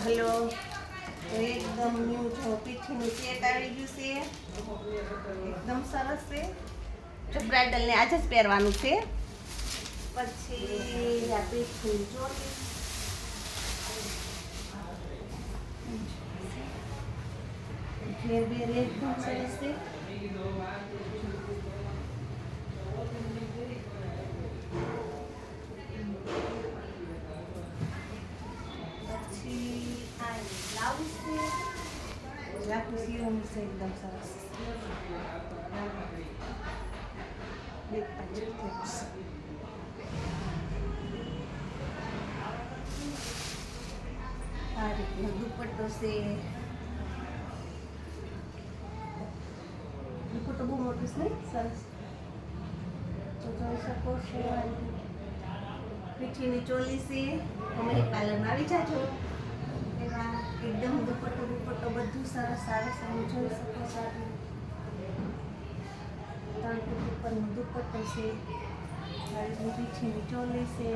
Hello, તો એકદમ new જો પીઠીનું સેટ આવી ગયું છે. એકદમ સરસ છે. જો બ્રાઇડલને આજે જ પહેરવાનું છે. પછી આ પીઠીની ચોલી ઘેર બેર એકદમ સરસ છે. પછી આ બ્લાઉઝ છે. આખું સીવવાનું છે એકદમ સરસ. એક પાછળ થયું છે. આ રીતનો દુપટ્ટો છે. દુપટ્ટો બહુ મોટું છે, સરસ. તો જોઈ શકો છો પીઠીની ચોલી છે. અમારી પાર્લરમાં આવી જાજો. એમાં એકદમ દુપટ્ટો બધું સરસ આવે છે. તમે જોઈ શકો છો. 3 ફૂટ ઉપરનો દુપટ્ટો છે. પીઠીની ચોલી છે.